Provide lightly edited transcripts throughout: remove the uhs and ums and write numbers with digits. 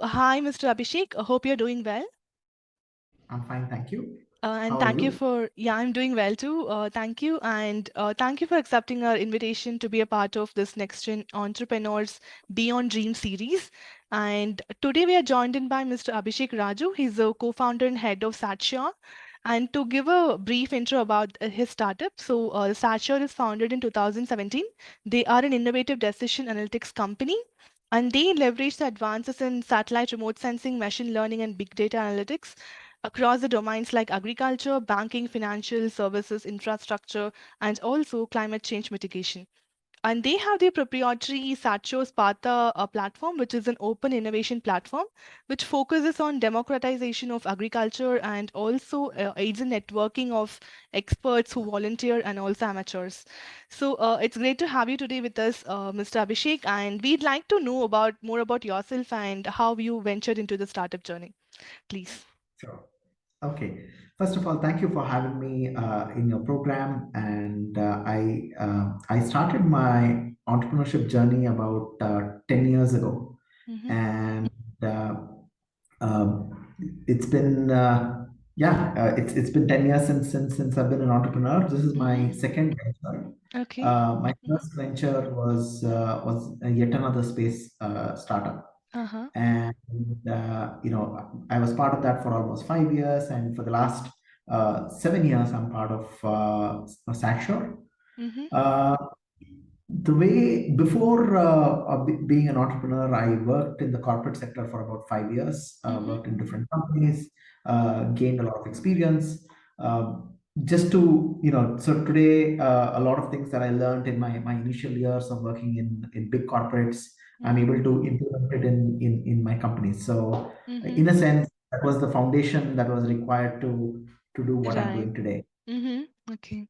hi, Mr. Abhishek. I hope you're doing well. I'm fine, thank you. And How are thank you you? for, yeah, I'm doing well too. Thank you. And thank you for accepting our invitation to be a part of this Next Gen Entrepreneurs Beyond Dream series. And today we are joined in by Mr. Abhishek Raju. He's a co-founder and head of SatSure. And to give a brief intro about his startup, SatSure is founded in 2017. They are an innovative decision analytics company. And they leverage the advances in satellite remote sensing, machine learning, and big data analytics across the domains like agriculture, banking, financial services, infrastructure, and also climate change mitigation. And they have their proprietary SatSure Sparta platform, which is an open innovation platform, which focuses on democratization of agriculture and also aids in networking of experts who volunteer and also amateurs. It's great to have you today with us, Mr. Abhishek, and we'd like to know about more about yourself and how you ventured into the startup journey. Please. Sure. Okay. First of all, thank you for having me in your program. And I started my entrepreneurship journey about 10 years ago, Mm-hmm. and uh, um, it's been it's been 10 years since I've been an entrepreneur. This is my Mm-hmm. second venture. Okay. My Mm-hmm. first venture was yet another space startup. Uh-huh. And I was part of that for almost 5 years, and for the last 7 years I'm part of SatSure. Mm-hmm. uh, the way before being an entrepreneur, I worked in the corporate sector for about 5 years, Mm-hmm. worked in different companies, gained a lot of experience. Just to, so today, a lot of things that I learned in my initial years of working in big corporates, I'm Mm-hmm. able to implement it in my company. So, Mm-hmm. in a sense, that was the foundation that was required to do what I'm Right. doing today. Mm-hmm. Okay.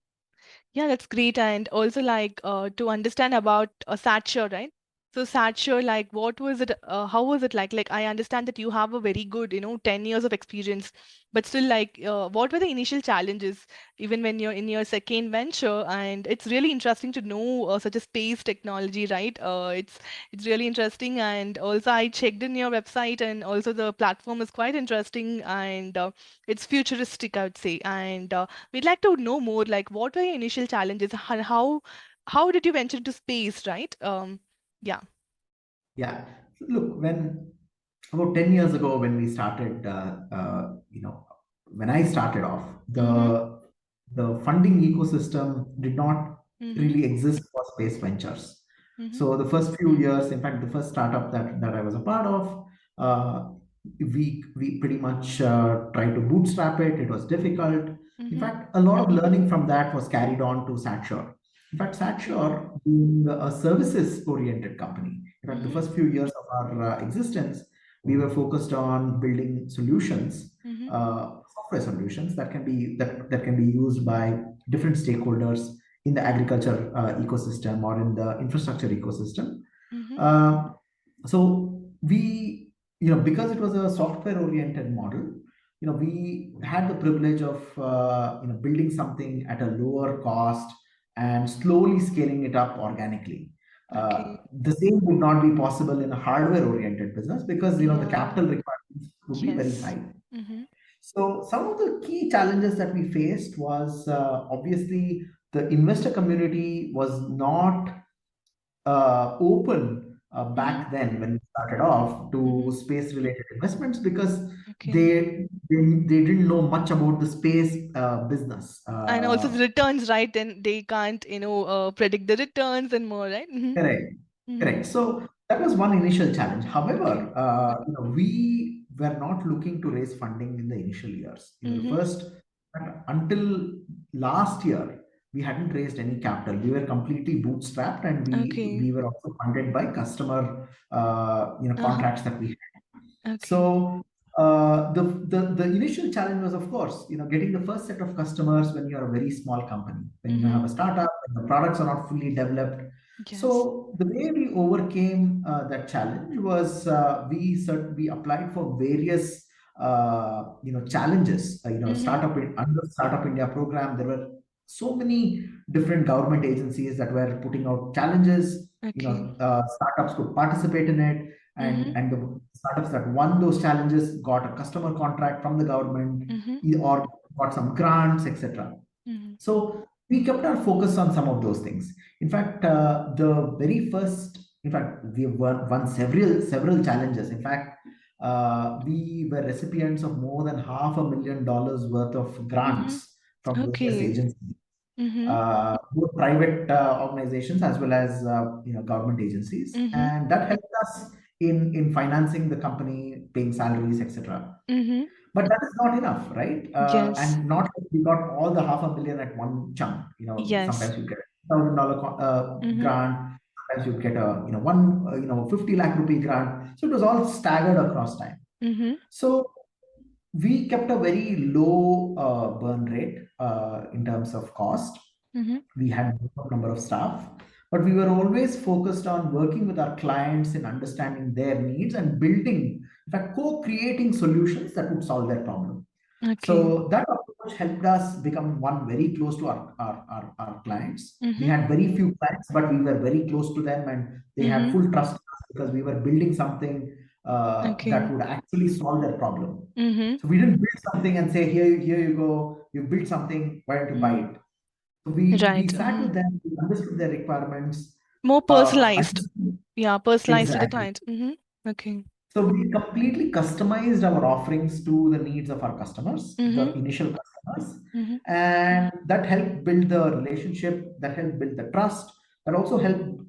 Yeah, that's great. And also, like, to understand about SatSure, right? So SatSure, like, what was it? How was it like? Like, I understand that you have a very good, 10 years of experience, but still, like, what were the initial challenges, even when you're in your second venture? And it's really interesting to know such a space technology, right? It's really interesting. And also, I checked in your website, and also the platform is quite interesting, and it's futuristic, I would say. And we'd like to know more, like what were your initial challenges and how did you venture into space, right? Yeah. Yeah. Look, when about 10 years ago, when we started, when I started off, Mm-hmm. the funding ecosystem did not Mm-hmm. really exist for space ventures. Mm-hmm. So the first few years, in fact, the first startup that I was a part of, uh, we pretty much tried to bootstrap it. It was difficult. In Mm-hmm. fact, a lot of learning from that was carried on to SatSure. In fact, Okay. SatSure, being a services-oriented company, in fact, the Mm-hmm. first few years of our existence, we were focused on building solutions, Mm-hmm. software solutions that can be used by different stakeholders in the agriculture ecosystem or in the infrastructure ecosystem. Mm-hmm. Uh, so we, because it was a software-oriented model, we had the privilege of building something at a lower cost and slowly scaling it up organically. Okay. The same would not be possible in a hardware-oriented business because the Yeah. capital requirements would be very Yes. high. Mm-hmm. So some of the key challenges that we faced was obviously the investor community was not open Mm-hmm. back then when we started off to Mm-hmm. space-related investments because Okay. they didn't know much about the space business. And also the returns, right? Then they can't, predict the returns and more, right? Mm-hmm. Correct. Mm-hmm. Correct. So that was one initial challenge. Okay. However, we were not looking to raise funding in the initial years. The Mm-hmm. first until last year, we hadn't raised any capital. We were completely bootstrapped, and we Okay. were also funded by customer Uh-huh. contracts that we had. Okay. So the initial challenge was, of course, getting the first set of customers when you are a very small company, when you Mm-hmm. have a startup, when the products are not fully developed. Yes. So the way we overcame that challenge was we applied for various challenges. Mm-hmm. Under Startup India program, there were so many different government agencies that were putting out challenges. Okay. Startups could participate in it. Mhm. and the startups that won those challenges got a customer contract from the government, Mhm. or got some grants, etc. Mhm. So we kept our focus on some of those things. In fact, in fact, we have won several challenges. In fact, we were recipients of more than $500,000 worth of Mhm. grants from various Okay. agencies, Mhm. both private organizations as well as government agencies, Mhm. and that helped us in financing the company, paying salaries, etc. Mhm. But that is not enough, right? Yes. And not like we got all the 500,000 at one chunk. Yes. Sometimes you get $1,000 Mhm. grant. Sometimes you get a 50 lakh rupee grant. So it was all staggered across time. Mhm. So we kept a very low burn rate in terms of cost. Mhm. We had a number of staff, but we were always focused on working with our clients in understanding their needs and building, in fact, co-creating solutions that would solve their problem. Okay. So that approach helped us become one very close to our clients. We Mhm. had very few clients, but we were very close to them, and they had Mhm. full trust in us because we were building something that Okay. would actually solve their problem. Mhm. So we didn't build something and say, here you go, you built something, why don't you buy Mhm. it? So we Right. sat with them, we understood their requirements, More personalized. understood Yeah, personalized to the exactly. client. Okay. So we completely customized our offerings to the needs of our customers, the Mhm. initial customers, Mhm. and that helped build the relationship, that helped build the trust, that also helped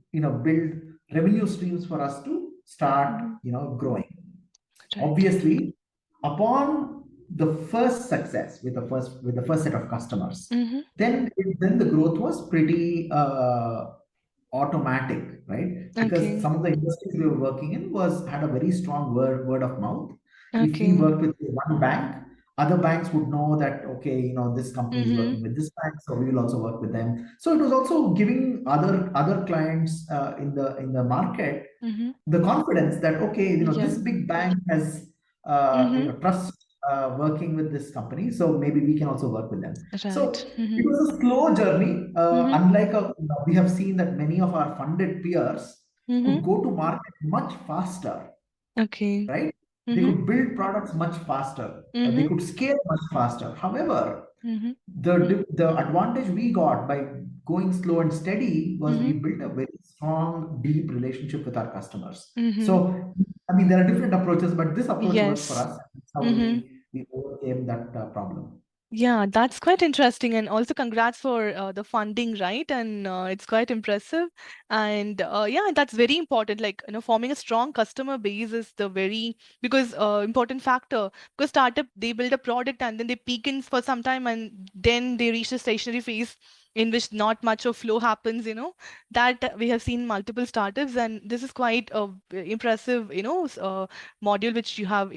build revenue streams for us to start Mhm. growing. Right. Obviously, upon the first success with the first set of customers, Mhm. then the growth was pretty automatic, right? Because Okay. some of the industries we were working in was had a very strong word of mouth. If we Okay. worked with one bank, other banks would know that, okay, this company is Mhm. working with this bank, so we will also work with them. So it was also giving other clients in the market Mhm. the confidence that, okay, this Yeah. big bank has Mhm. trust working with this company, so maybe we can also work with them. Right. So it Mhm. was a slow journey, Mhm. unlike we have seen that many of our funded peers Mhm. could go to market much faster, Okay. right? They Mhm. could build products much faster. They Mhm. could scale much faster. However, Mhm. the advantage we got by going slow and steady was we Mhm. built a very strong, deep relationship with our customers. Mhm. So, I mean, there are different approaches, but this approach worked for Yes. us. That's how Mhm. we overcame that problem. Yeah, that's quite interesting. And also, congrats for the funding, right? And it's quite impressive. And yeah, that's very important. Like, forming a strong customer base is the very, because important factor. Because startup, they build a product and then they peak in for some time and then they reach the stationary phase in which not much of flow happens. That we have seen multiple startups, and this is quite a impressive, module which you have,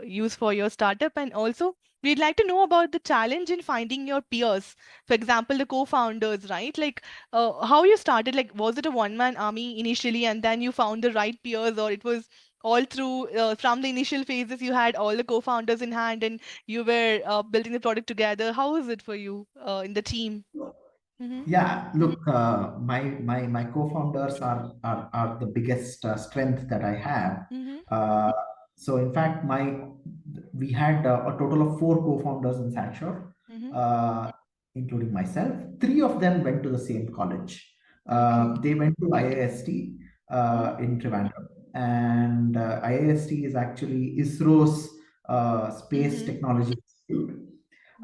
used for your startup. And also, we'd like to know about the challenge in finding your peers. For example, the co-founders, right? Like, how you started. Like, was it a one-man army initially, and then you found the right peers, or it was all through from the initial phases you had all the co-founders in hand and you were building the product together? How is it for you in the team? Mm-hmm. Yeah, look, my co-founders are the biggest strength that I have. Mm-hmm. Uh, so in fact, my we had a total of four co-founders in SatSure, Mm-hmm. uh, including myself. Three of them went to the same college. Okay. They went to IIST Mm-hmm. in Trivandrum, and IIST is actually ISRO's space Mm-hmm. technology institute.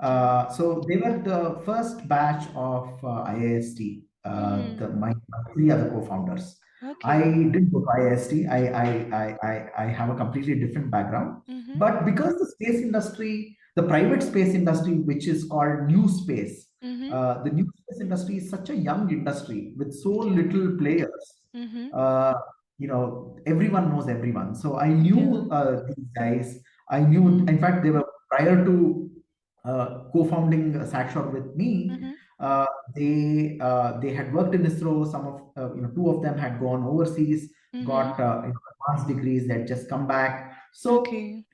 Okay. So they were the first batch of IIST, Mm-hmm. my three other co-founders. I Okay. didn't go to IIST. I have a completely different background. Mm-hmm. But because the space industry, the private space industry, which is called new space, Mm-hmm. the new space industry is such a young industry with so Yeah. little players. Mm-hmm. Uh, Everyone knows everyone. So I Yeah. knew these guys. I knew, Mm-hmm. in fact, they were prior to co-founding SatSure with me. Mm-hmm. Uh, they had worked in ISRO. Some of two of them had gone overseas, Mm-hmm. got advanced degrees that just come back. So Okay.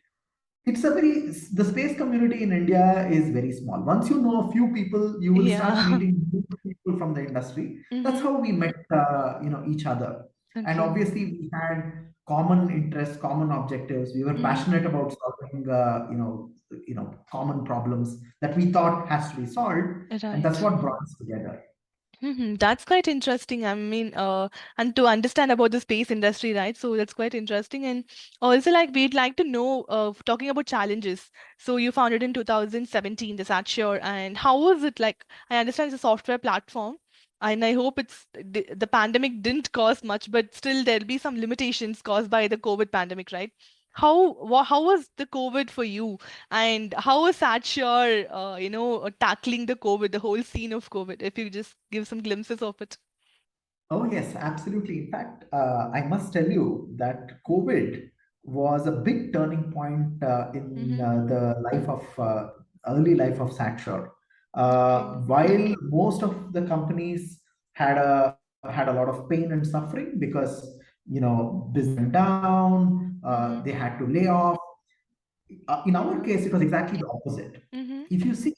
it's a very the space community in India is very small. Once you know a few people, you will start Yeah. meeting new people from the industry. That's Mm-hmm. how we met each other. And Okay. obviously we had common interests, common objectives. We were Mm-hmm. passionate about solving common problems that we thought has to be solved, and that's Right. what brought us together. That's quite interesting. I mean, and to understand about the space industry, right? So that's quite interesting. And also, like, we'd like to know, talking about challenges. So you founded in 2017, the SatSure, and how was it like? I understand it's a software platform, and I hope the pandemic didn't cause much, but still there'll be some limitations caused by the COVID pandemic, right? How was the COVID for you? And how was SatSure, tackling the COVID, the whole scene of COVID? If you just give some glimpses of it. Oh, yes, absolutely. In fact, I must tell you that COVID was a big turning point in Mm-hmm. the life of early life of SatSure. Okay. While most of the companies had a lot of pain and suffering because business went down, Mm-hmm. they had to lay off. In our Yeah. case, it was exactly the opposite. Mm-hmm. If you see,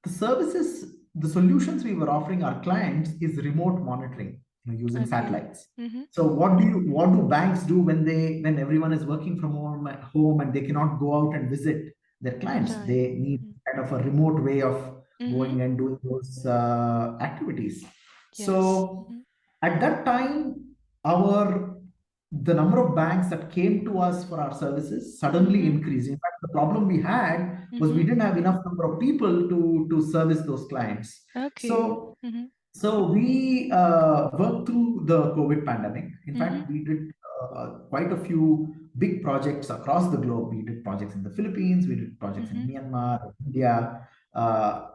the solutions we were offering our clients is remote monitoring, using Okay. satellites. Mm-hmm. So what do banks do when everyone is working from home and they cannot go out and visit their clients? Right. They need kind of a remote way of Mm-hmm. going and doing those activities. Yes. So Mm-hmm. at that time, our the number of banks that came to us for our services suddenly Mm-hmm. increased. In fact, the problem we had was we Mm-hmm. didn't have enough number of people to service those clients. Okay. So Mm-hmm. we worked through the COVID pandemic. In Mm-hmm. fact, we did quite a few big projects across the globe. We did projects in the Philippines, we did projects in Mm-hmm. Myanmar, India,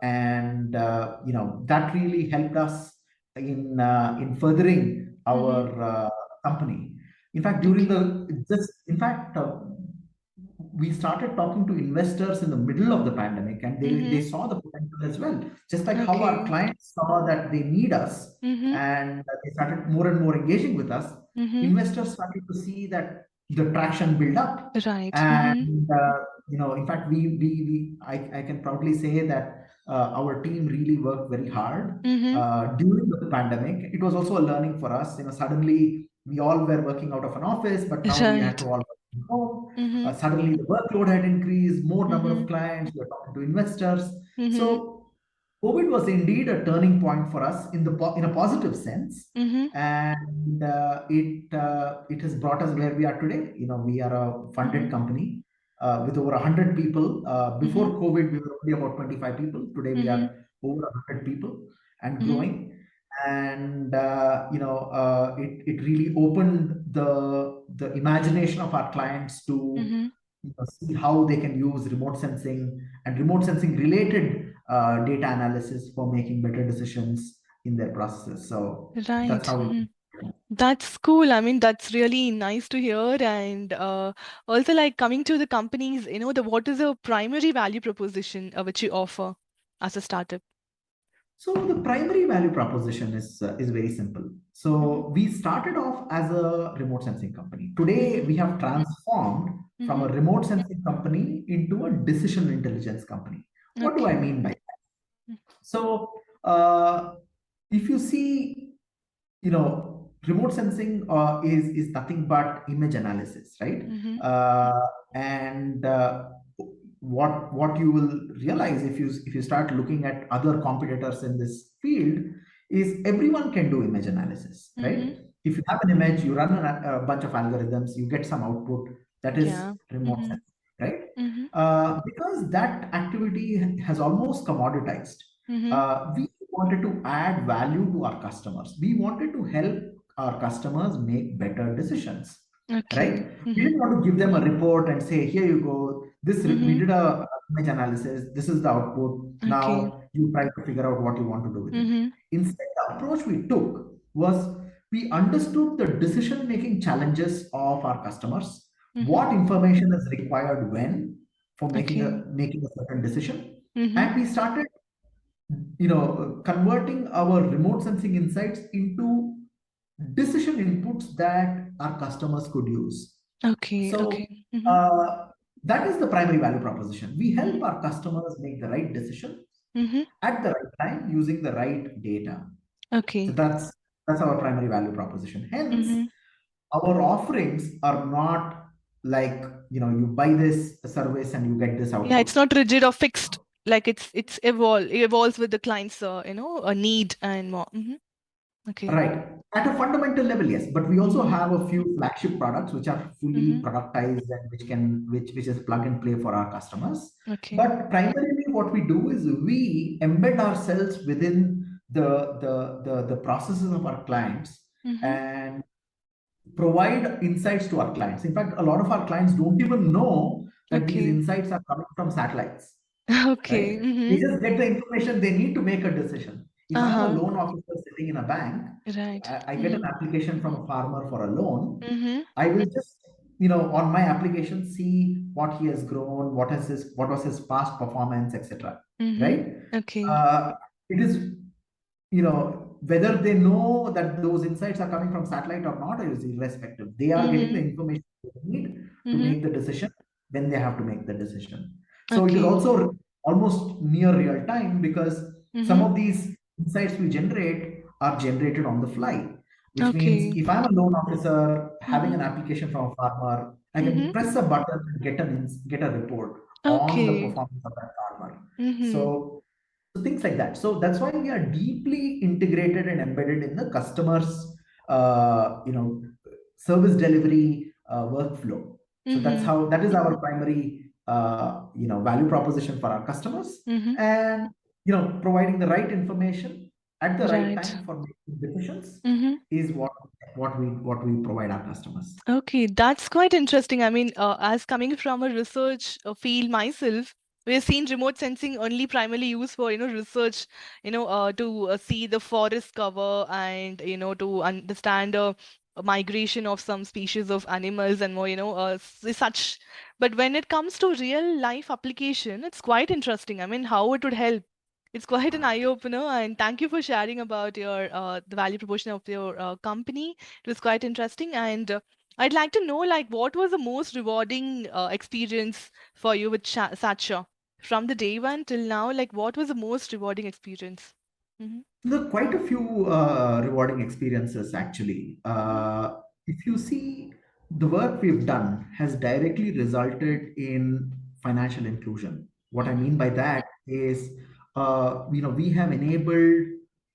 and that really helped us in furthering Mm-hmm. our company. In fact, during Okay. the just in fact. We started talking to investors in the middle of the pandemic, and they Mm-hmm. saw the potential as well, just like how our Okay. clients saw that they need us, Mm-hmm. and they started more and more engaging with us. Mm-hmm. Investors started to see that the traction build up, Right. Mm-hmm. and in fact I can proudly say that our team really worked very hard Mm-hmm. during the pandemic. It was also a learning for us. Suddenly we all were working out of an office, but now we had to Right. all work from home. Mm-hmm. Suddenly the workload had increased, more number Mm-hmm. of clients, we are talking to investors. Mm-hmm. So COVID was indeed a turning point for us in a positive sense, Mm-hmm. and it has brought us where we are today. We are a Mm-hmm. funded company with over 100 people. Before Mm-hmm. COVID, we were only about 25 people. Today, we Mm-hmm. are over 100 people and Mm-hmm. growing. And it really opened the imagination of our clients to Mm-hmm. see how they can use remote sensing related data analysis for making better decisions in their processes. So that's Right. how we. Mm-hmm. That's cool. I mean, that's really nice to hear. And also, like coming to the companies, what is the primary value proposition which you offer as a startup? So the primary value proposition is very simple. Mm-hmm. So we started off as a remote sensing company. Today Mm-hmm. we have transformed from Mm-hmm. a remote sensing company into a decision intelligence company. What do I Okay. mean by that? So uh, if you see, remote sensing is nothing but image analysis, right? Mm-hmm. And what you will realize if you start looking at other competitors in this field is everyone can do image analysis, Mm-hmm. right? If you have an image, you run a bunch of algorithms, you get some output. That is Yeah. remote Mm-hmm. sensing, right? Mm-hmm. Because that activity has almost commoditized. Mm-hmm. We wanted to add value to our customers. We wanted to help our customers make better decisions, Okay. right? We Mm-hmm. didn't want to give them a report and say, here you go, we Mm-hmm. did a image analysis, this is the output. Okay. Now you try to figure out what you want to do with it. Mm-hmm. Instead, the approach we took was we understood the decision making challenges of our customers, Mm-hmm. what information is required when for Okay. making a certain decision, Mm-hmm. and we started converting our remote sensing insights into decision inputs that our customers could use. Okay. So Okay. Mm-hmm. that is the primary value proposition. We Mm-hmm. help our customers make the right decision Mm-hmm. at the right time using the right data. So Okay. that's our primary value proposition. Hence, Mm-hmm. our offerings are not like, you buy this service and you get this Yeah, it's output. not rigid or fixed. Like it evolves with the client's a need and more. Okay. Right. At a fundamental level, yes. But we also Mhm. have a few flagship products which are fully Mhm. productized and which is plug and play for our customers. Okay. But primarily what we do is we embed ourselves within the processes of our clients Mhm. and provide insights to our clients. In fact, a lot of our clients don't even know that these Okay. insights are coming from satellites, Okay. right? They Mhm. just get the information they need to make a decision. If I'm a Uh-huh. loan officer sitting in a bank, Right. I get an Mhm. application from a farmer for a loan. Mhm. I will just, on my application, see what he has grown, what was his past performance, etc. Mhm. Right? Okay. Uh, it is, whether they know that those insights are coming from satellite or not is irrespective. They are getting the Mhm. information they need to Mhm. make the decision when they have to make the decision. So it is Okay. also almost near real time because some Mhm. of these insights we generate are generated on the fly, which means Okay. if I'm a loan officer having Mhm. an application from a farmer, I can Mhm. press a button and get a report on the Okay. performance of that farmer. Mhm. So things like that. So that's why we are deeply integrated and embedded in the customer's, service delivery workflow. So Mhm. that is our primary, value proposition for our customers, Mhm. and providing the right information at the right Right. time for making decisions Mhm. is what we provide our customers. Okay, that's quite interesting. I mean, as coming from a research field myself, we've seen remote sensing only primarily used for, research, to see the forest cover and, to understand a migration of some species of animals and more, such. But when it comes to real life application, it's quite interesting. I mean, how it would help. It's quite an eye opener, and thank you for sharing about your the value proposition of your company. It was quite interesting, and I'd like to know, like, what was the most rewarding experience for you with SatSure from the day one till now? Like, what was the most rewarding experience? Mm-hmm. There are quite a few rewarding experiences actually. If you see, the work we've done has directly resulted in financial inclusion. What I Mm-hmm. mean by that is, we have enabled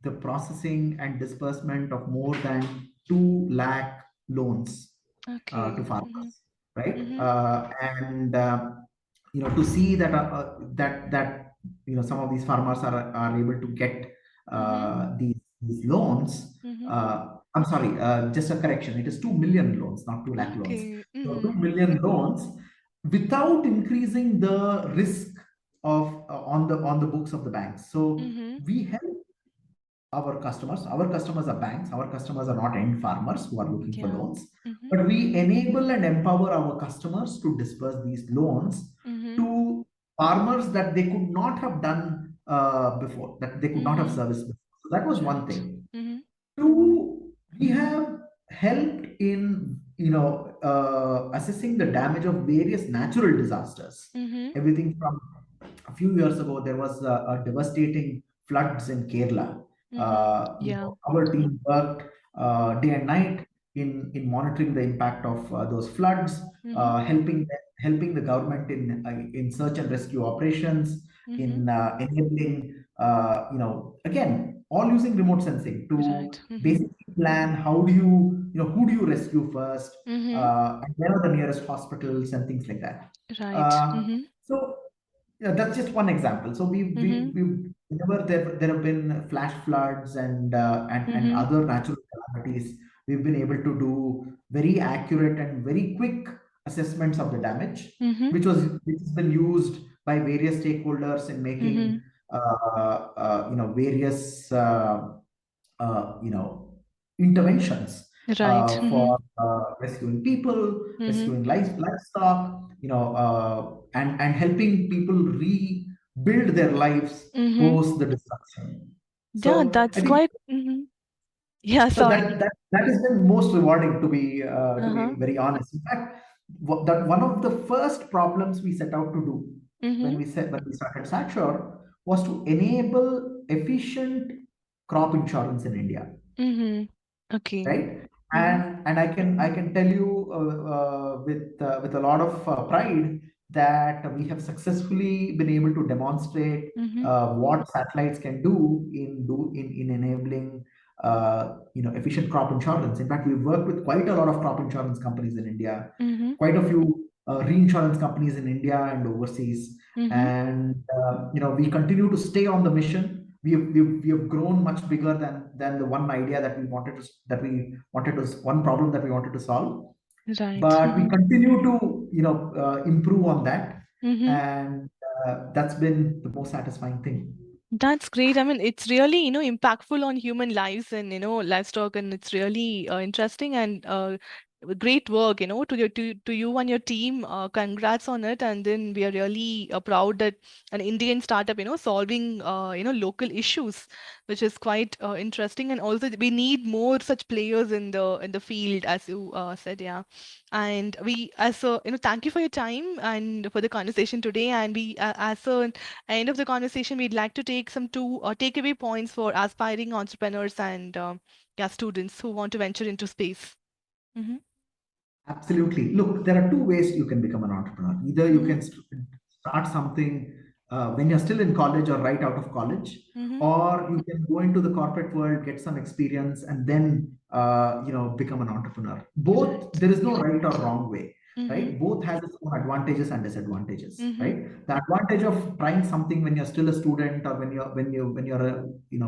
the processing and disbursement of more than 2 lakh loans to Okay. Mm-hmm. farmers, right? Mm-hmm. And to see that some of these farmers are able to get Mm-hmm. these loans. Mm-hmm. I'm sorry, just a correction. It is 2 million loans, not 2 lakh loans. Okay. So Mm-hmm. 2 million loans without increasing the risk of on the books of the banks. So Mm-hmm. we help our customers are banks, our customers are not end farmers who are looking for Yeah. loans, Mm-hmm. but we enable and empower our customers to disperse these loans Mm-hmm. to farmers that they could not have done before, that they could not have Mm-hmm. serviced before. So that was one Right. thing. Mm-hmm. Two, we have helped in assessing the damage of various natural disasters. Mm-hmm. Everything from a few years ago, there was a devastating floods in Kerala. Mm-hmm. Yeah. Our team worked day and night in monitoring the impact of those floods, Mm-hmm. helping the government in search and rescue operations, Mm-hmm. in enabling, again, all using remote sensing to Right. Mm-hmm. basically plan how do who do you rescue first, Mm-hmm. and where are the nearest hospitals and things like that. Right. Uh, Mm-hmm. so yeah, that's just one example. So Mm-hmm. whenever there have been flash floods and Mm-hmm. other natural calamities, we've been able to do very accurate and very quick assessments of the damage, Mm-hmm. which has been used by various stakeholders in Mm-hmm. making various interventions Right. Mm-hmm. for rescuing people, Mm-hmm. rescuing livestock, and helping people rebuild their lives Mm-hmm. post the destruction. Yeah, So I that's think quite. Mm-hmm. Yeah, so sorry. that has been most rewarding, to be Uh-huh. very honest. In fact, that one of the first problems we set out to do Mm-hmm. when we started SatSure was to enable efficient crop insurance in India, Mm-hmm. Okay. right? Mhm. And I can tell you with a lot of pride that we have successfully been able to demonstrate Mhm. what satellites can do in enabling efficient crop insurance. In fact, we've worked with quite a lot of crop insurance companies in India, Mhm. quite a few reinsurance companies in India and overseas, Mhm. and we continue to stay on the mission. We have grown much bigger than the one idea that we wanted to one problem that we wanted to solve, Right. but we Mhm. continue to improve on that, Mhm. and that's been the most satisfying thing. That's great. I mean, it's really, impactful on human lives and, livestock, and it's really interesting and great work, to you and your team. Congrats on it. And then we are really proud that an Indian startup, solving, local issues, which is quite interesting. And also we need more such players in the field, as you said, yeah. And we, as a, thank you for your time and for the conversation today. And we, as a end of the conversation, we'd like to take some two takeaway points for aspiring entrepreneurs and yeah, students who want to venture into space. Mm-hmm. Absolutely. Look, there are two ways you can become an entrepreneur. Either you Mm-hmm. can start something when you're still in college or right out of college, Mm-hmm. or you can go into the corporate world, get some experience, and then become an entrepreneur. Both, Right. there is no right or wrong way, Mm-hmm. right? Both has its own advantages and disadvantages, Mm-hmm. right? The advantage of trying something when you're still a student or when you're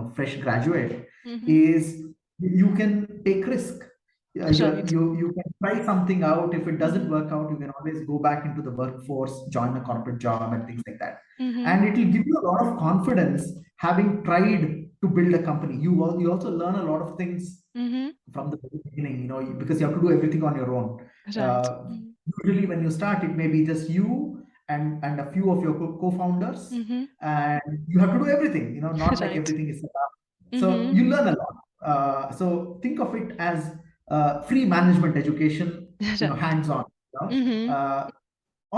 a fresh graduate Mm-hmm. is you can take risk. Right. You can try something out. If it doesn't Mm-hmm. work out, you can always go back into the workforce, join a corporate job, and things like that. Mm-hmm. And it will give you a lot of confidence having tried to build a company. You also learn a lot of things Mm-hmm. from the very beginning, because you have to do everything on your own. Right. Uh, Usually, when you start, it may be just you and a few of your co-founders, Mm-hmm. and you have to do everything. Not like Right. everything is set up. So Mm-hmm. you learn a lot. So think of it as free management education, Right. hands-on. Mm-hmm. Uh,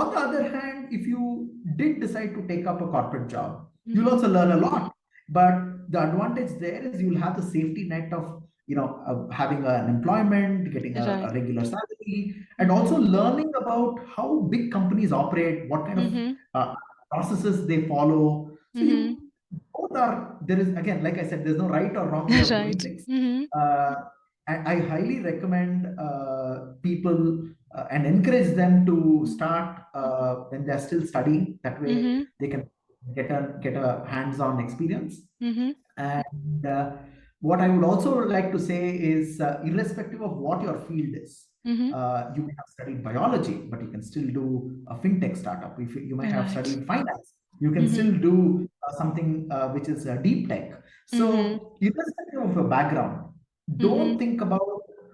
on the other hand, if you did decide to take up a corporate job, you'll Mm-hmm. also learn a lot. But the advantage there is you'll have the safety net of having an employment, getting a Right. regular salary, and also Mm-hmm. learning about how big companies operate, what kind of Mm-hmm. uh, processes they follow. So Mm-hmm. you both are there is again, like I said, there's no right or wrong way of doing Right. things. Mm-hmm. Uh, and I highly recommend people and encourage them to start when they're still studying. That way, Mm-hmm. they can get a hands-on experience. Mm-hmm. And what I would also like to say is, irrespective of what your field is, Mm-hmm. you may have studied biology, but you can still do a fintech startup. If you might have Right. studied finance, you can Mm-hmm. still do something which is deep tech. Mm-hmm. So, irrespective of your background, Mm-hmm. don't think about,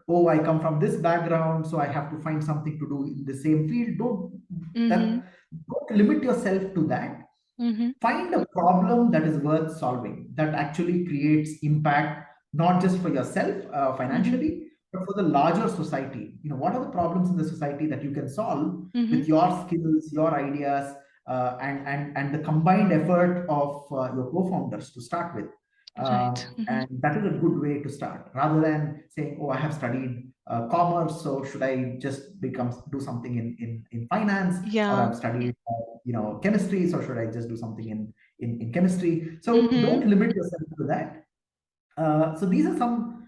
oh, I come from this background, so I have to find something to do in the same field. Mm-hmm. Don't limit yourself to that. Mm-hmm. Find a problem that is worth solving, that actually creates impact, not just for yourself Mm-hmm. financially, but for the larger society. What are the problems in the society that you can solve Mm-hmm. with your skills, your ideas, and the combined effort of your co-founders to start with. Right. Mm-hmm. And that is a good way to start, rather than saying, oh, I have studied commerce, so should I just do something in finance, or Yeah. I've studied chemistry, so should I just do something in chemistry? So Mm-hmm. don't limit yourself to that. So these are some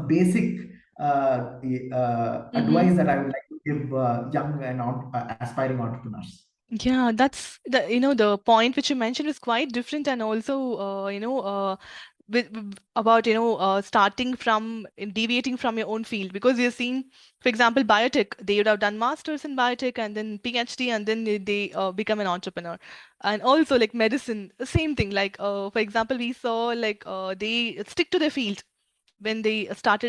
basic Mm-hmm. advice that I would like to give young and aspiring entrepreneurs. Yeah, that's the point which you mentioned is quite different, and also about starting from deviating from your own field, because we have seen, for example, biotech, they would have done masters in biotech and then PhD, and then they become an entrepreneur. And also like medicine, the same thing, like for example, we saw like they stick to their field. When they start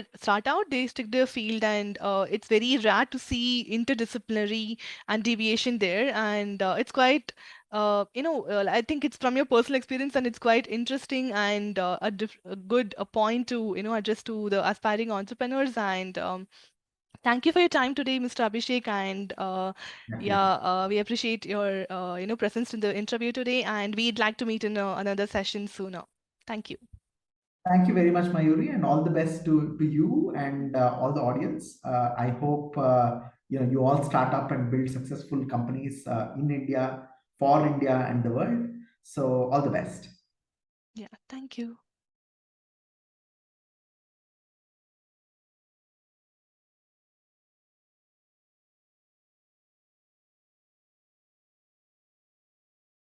out, they stick to their field, and it's very rare to see interdisciplinary and deviation there. And it's quite I think it's from your personal experience, and it's quite interesting, and a good point to address to the aspiring entrepreneurs. And thank you for your time today, Mr. Abhishek. And yeah, Definitely. we appreciate your presence in the interview today, and we'd like to meet in another session sooner. Thank you. Thank you very much, Mayuri, and all the best to you and all the audience. I hope you all start up and build successful companies in India, for India, and the world. So all the best. Yeah, thank you.